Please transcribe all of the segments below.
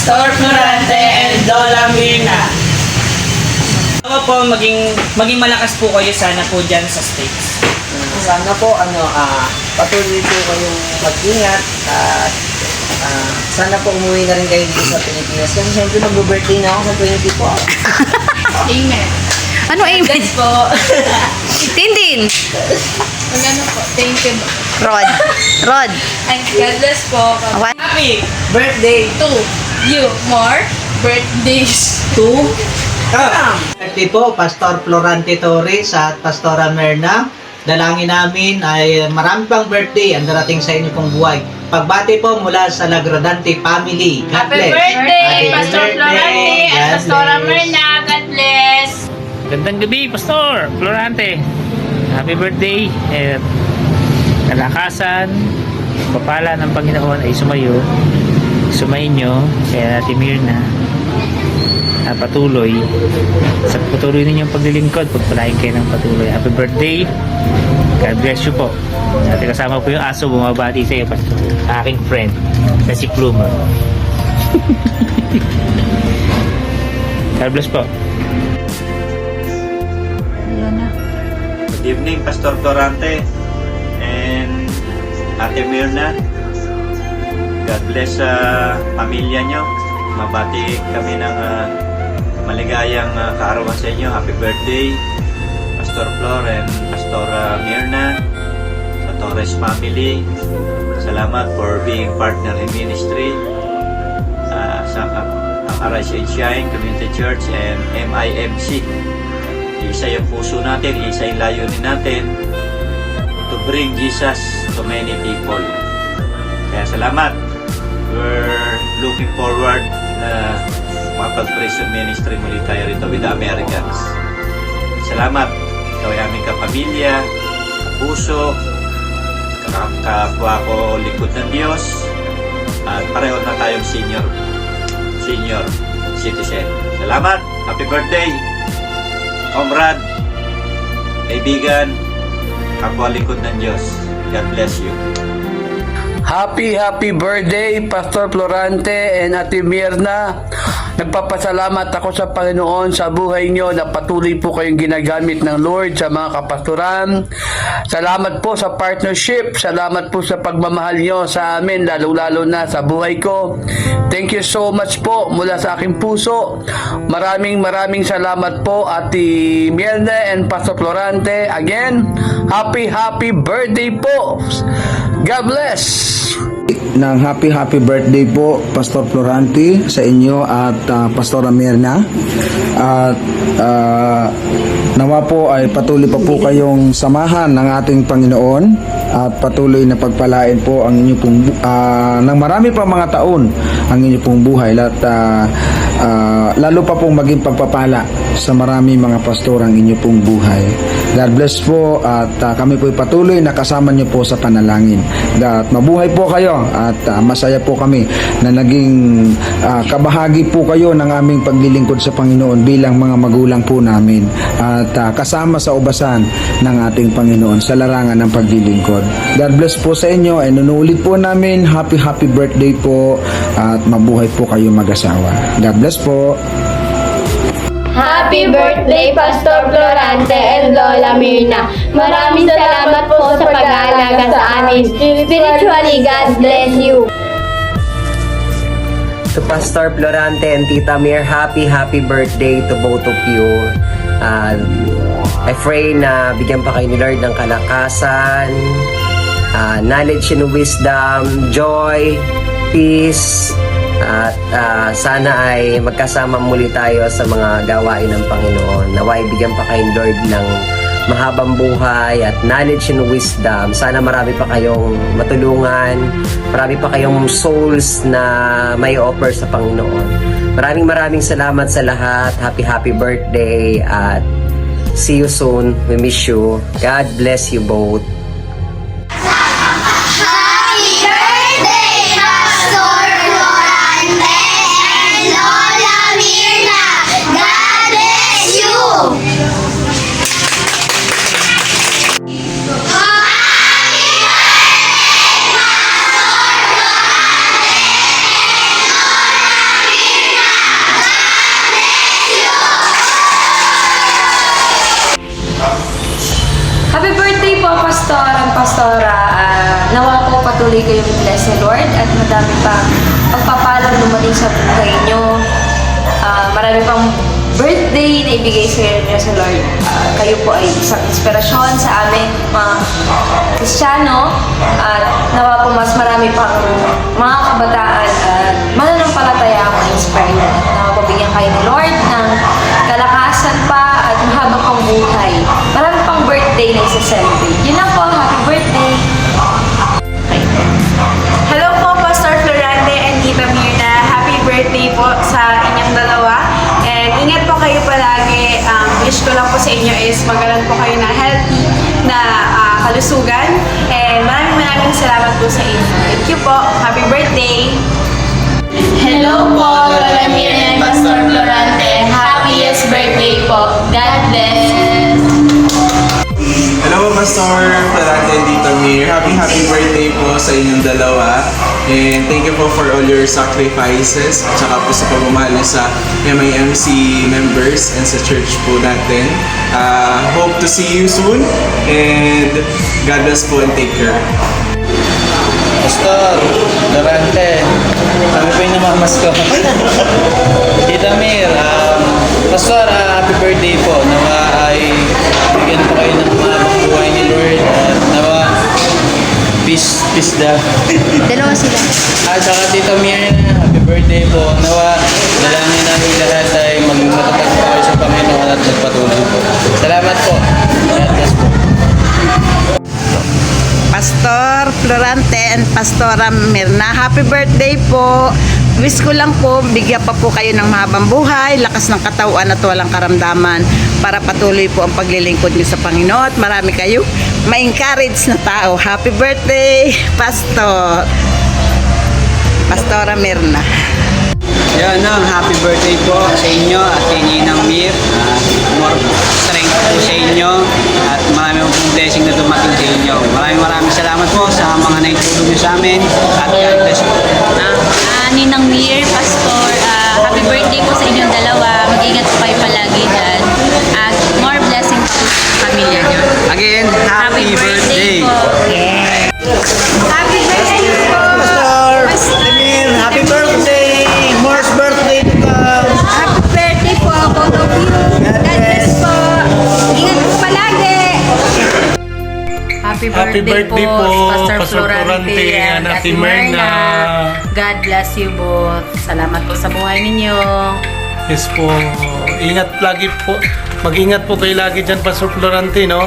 Pastor Florante and Lola Mirna. Ako po, maging malakas po kayo sana po dyan sa States. Sana po patuloy po kayong mag-ingat at sana po umuwi na rin kayo dito sa Pilipinas kasi siyempre mag-birthday na ako sa 24. Amen. Ano amen? Bless po. Tintin. Magano po. Thank you. Rod. And God bless po. What? Happy Birthday To you. More birthdays. to Birthday po, Pastor Florante Torres at Pastora Merna. Dalangin namin ay marami pang birthday ang darating sa inyo pong buhay. Pagbati po mula sa Lagradante family. God Happy bless. birthday, Happy Pastor birthday. Florante and God Pastora bless. Mirna. God bless. Gandang gabi, Pastor Florante. Happy birthday. At kalakasan, papala ng Panginoon ay sumayin nyo, kaya natin Mirna patuloy sa patuloy ninyong paglilingkod, pagpalain kayo ng patuloy. Happy birthday. God bless you po. At kasama po yung aso, bumabati sa iyo, Pastor, aking friend na si Pluma. God bless po. Good evening, Pastor Florante and Ate Mirna. God bless sa pamilya nyo. Mabati kami ng maligayang kaarawan sa inyo. Happy birthday, Pastor Flor and Pastor Mirna, sa Torres family. Salamat for being partner in ministry sa Arise and Shine Community Church and MIMC. Isa yung puso natin, isa yung layunin natin to bring Jesus to many people. Kaya salamat. We're looking forward na mapag-prison ministry muli tayo rito with the Americans. Salamat. Ikaw ay aming kapamilya, kapuso, kapwa ko lingkod ng Diyos, at pareho na tayong senior citizen. Salamat. Happy birthday, comrade, kaibigan, kapwa lingkod ng Diyos. God bless you. Happy birthday, Pastor Florante and Ate Mirna. Nagpapasalamat ako sa Panginoon sa buhay nyo na patuloy po kayong ginagamit ng Lord sa mga kapastoran. Salamat po sa partnership. Salamat po sa pagmamahal nyo sa amin, lalo-lalo na sa buhay ko. Thank you so much po mula sa aking puso. Maraming salamat po, Ate Mirna and Pastor Florante. Again, happy birthday po. God bless. Ng happy birthday po, Pastor Florante, sa inyo at Pastora Mirna. At nawa po ay patuloy pa po kayong samahan ng ating Panginoon at patuloy na pagpalain po ang inyo pong ng marami pa mga taon ang inyo pong buhay at lalo pa pong maging pagpapala sa marami mga pastor ang inyo pong buhay. God bless po at kami po patuloy na kasama niyo po sa panalangin. At mabuhay po kayo at masaya po kami na naging kabahagi po kayo ng aming paglilingkod sa Panginoon bilang mga magulang po namin at kasama sa ubasan ng ating Panginoon sa larangan ng paglilingkod. God bless po sa inyo and nunulit po namin happy birthday po at mabuhay po kayo mag-asawa. God bless po. Happy birthday, Pastor Florante and Lola Mirna. Maraming salamat po sa pag-aalaga sa amin. Spiritually, God bless you. To Pastor Florante and Tita Mir, happy birthday to both of you. I pray na bigyan pa kayo ni Lord ng kalakasan, knowledge and wisdom, joy, peace, at sana ay magkasama muli tayo sa mga gawain ng Panginoon. Naway bigyan pa kayo Lord ng mahabang buhay at knowledge and wisdom. Sana marami pa kayong matulungan, marami pa kayong souls na may offer sa Panginoon. Maraming salamat sa lahat. Happy birthday at see you soon. We miss you. God bless you both. patuloy kayong bless ni Lord at madami pang pagpapalang dumating sa buhay nyo. Marami pang birthday na ibigay sa inyo sa Lord. Kayo po ay isang inspirasyon sa amin, mga Kristiyano, at nawa po mas marami pang mga kabataan at mananampalataya ang ma-inspire nyo. Nawa po bigyan kayo ni Lord ng kalakasan pa at mahaba pang buhay. Marami pang birthday na isa-celebrate. Yun lang po, happy birthday! Hello po, Pastor Florante and Tita Mirna. Happy birthday po sa inyong dalawa. And ingat po kayo palagi. Wish ko lang po sa inyo is magalan po kayo na healthy na kalusugan. And maraming salamat po sa inyo. Thank you po. Happy birthday! Hello po, Lola Mirna and Pastor Florante. Happiest birthday po. God bless! Hello po, Pastor Florante and Tita Mir. Happy birthday po sa inyong dalawa. And thank you po for all your sacrifices at saka po sa pagmamahal niyo sa MIMC members and sa church po natin. Hope to see you soon and God bless po and take care. Pastor Florante, kami po yung namamas ko. Tita Mir, Pastor, happy birthday po. Nawa ay bigyan po kayo ng mga buhay ni Lord at nawa peace daw. Dalawa sila. At saka Tita Mir, happy birthday po. Nawa, dalangin namin lahat ay maging matatag po kayo sa Panginoon at magpatuloy po. Salamat po. God bless po. Pastor Florante and Pastora Mirna, happy birthday po. Wish ko lang po, bigyan pa po kayo ng mahabang buhay, lakas ng katawan at walang karamdaman para patuloy po ang paglilingkod niyo sa Panginoon at marami kayo ma-encourage na tao. Happy birthday, Pastora Mirna. Yan happy birthday po sa inyo at kay Ninang Mir. More strength po sa inyo at marami pong blessing na dumating sa inyo. Maraming salamat po sa mga naitulong niyo sa amin at God bless po. Ninang Mir, Pastor, happy birthday po sa inyong dalawa. Mag-ingat po kayo palagi dyan. At more blessing po sa pamilya nyo. Again, happy birthday po. Happy birthday po! Pastor Emil, happy birthday! Moore's birthday to come! Happy birthday po, both of you. God bless po. Ingat po palagi. Happy birthday po, Pastor Florante and Ate Mirna. God bless you both. Salamat po sa buhay ninyo. Yes po. Ingat lagi po. Mag-ingat po kayo lagi dyan, Pastor Florante, no?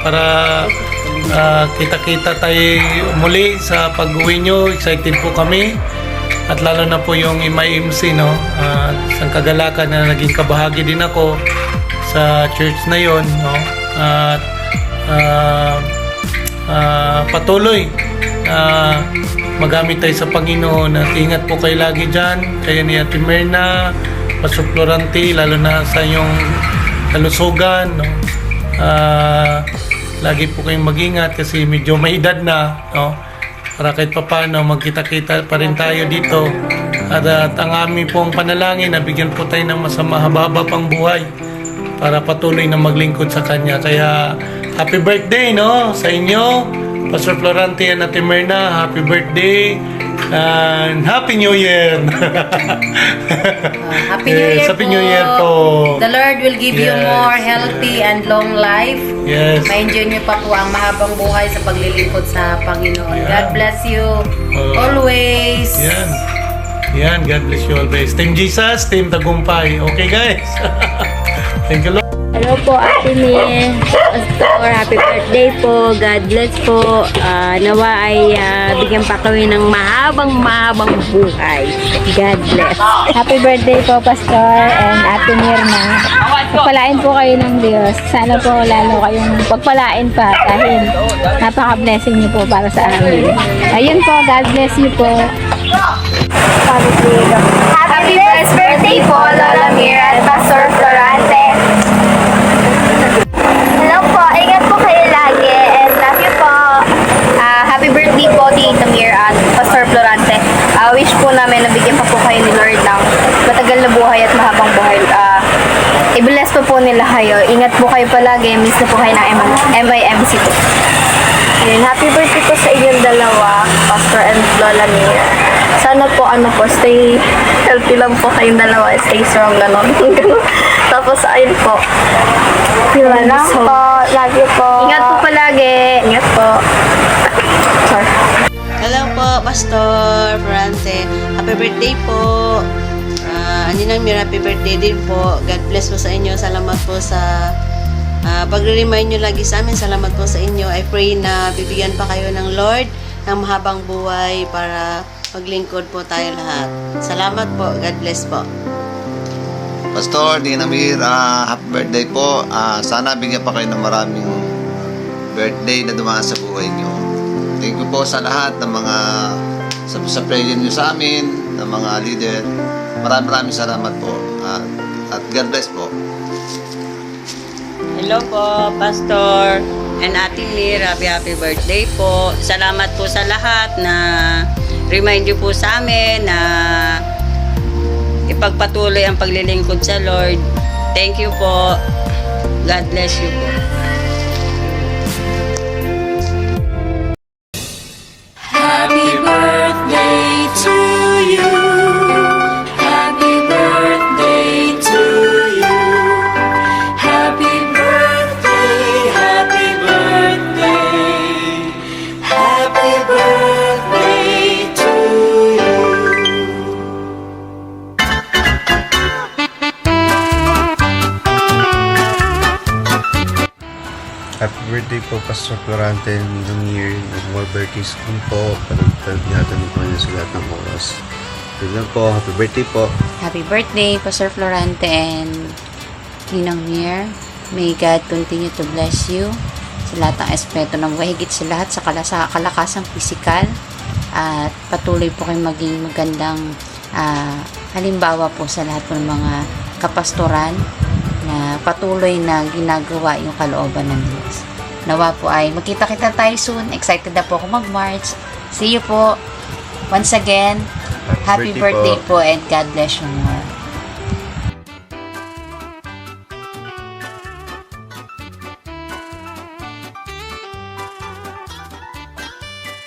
Para kita-kita tayo muli sa pag-uwi nyo. Excited po kami. At lalo na po yung MIMC, no? Isang kagalakan na naging kabahagi din ako sa church na yon, no? At patuloy magamit tayo sa Panginoon at ingat po kayo lagi dyan, kaya ni Ate Mirna, Pastor Florante, lalo na sa inyong kalusugan, no? Lagi po kayong mag-ingat kasi medyo may edad na, no? Para kahit pa paano magkita-kita pa rin tayo dito at ang aming pong panalangin na bigyan po tayo ng mahaba pang buhay para patuloy na maglingkod sa Kanya. Kaya happy birthday, no, sa inyo, Pastor Florante and Ate Mirna. Happy birthday and Happy New Year. Happy New Year Happy po. New Year po. The Lord will give you Yes. more healthy and long life. Yes. Ma-enjoy niyo pa po ang mahabang buhay sa paglilingkod sa Panginoon. Yeah. God bless you always. Yan, God bless you always. Team Jesus, Team Tagumpay. Okay, guys? Thank you, Lord. Hello po, Ate Mir. Pastor, happy birthday po. God bless po. Nawa ay bigyan pa kami ng mahabang buhay. God bless. Happy birthday po, Pastor and Ate Mirna. Pagpalain po kayo ng Diyos. Sana po lalo kayong pagpalain pa dahil napaka-blessing niyo po para sa amin. Ayun po, God bless you po. Happy birthday po, Lola Mir at Pastor Florante. Hello po, ingat po kayo lagi and love you po. Happy birthday po, Tita Mir at Pastor Florante. Wish po namin na bigyan pa po kayo ni Lord ng matagal na buhay at mahabang buhay. I-bless po nila kayo. Ingat po kayo palagi. Miss na po kayo ng MIMC po. Ayun, happy birthday po sa inyong dalawa. and Lola Mia. Sana po, stay healthy lang po kayong dalawa, stay strong, gano'n. Tapos, ayun po. Yun, so, love you po. Ingat po palagi. Ingat po. Sorry. Hello po, Pastor Florante. Happy birthday po. Aninang Mir, happy birthday din po. God bless po sa inyo. Salamat po sa pagre-remind nyo lagi sa amin. Salamat po sa inyo. I pray na bibigyan pa kayo ng Lord ng mahabang buhay para maglingkod po tayo lahat. Salamat po. God bless po. Pastor Dinamir, happy birthday po. Sana bigyan pa kayo ng maraming birthday na dumaan sa buhay nyo. Thank you po sa lahat ng mga sa prayer nyo sa amin, ng mga leader. Maraming salamat po. At God bless po. Hello po, Pastor and Ate Mir. Happy birthday po. Salamat po sa lahat na remind you po sa amin na ipagpatuloy ang paglilingkod sa Lord. Thank you po. God bless you po. Happy birthday to you. Happy birthday to you. Happy birthday, happy birthday. Happy birthday to you. Happy birthday po, Pastor Florante, New Year, more birthdays po, pag-ingatan po niyo sa lahat ng oras. Yun lang po, happy birthday po. Happy birthday, Pastor Florante and Ninang Mir. May God continue to bless you sa lahat ng aspeto ng buhay, higit sa lahat sa kalakasang pisikal, at patuloy po kayong maging magandang halimbawa po sa lahat ng mga kapastoran na patuloy na ginagawa yung kalooban ng Diyos. Nawa po ay magkita-kita tayo soon. Excited na po ako mag-March. See you po. Once again, happy birthday po and God bless you more.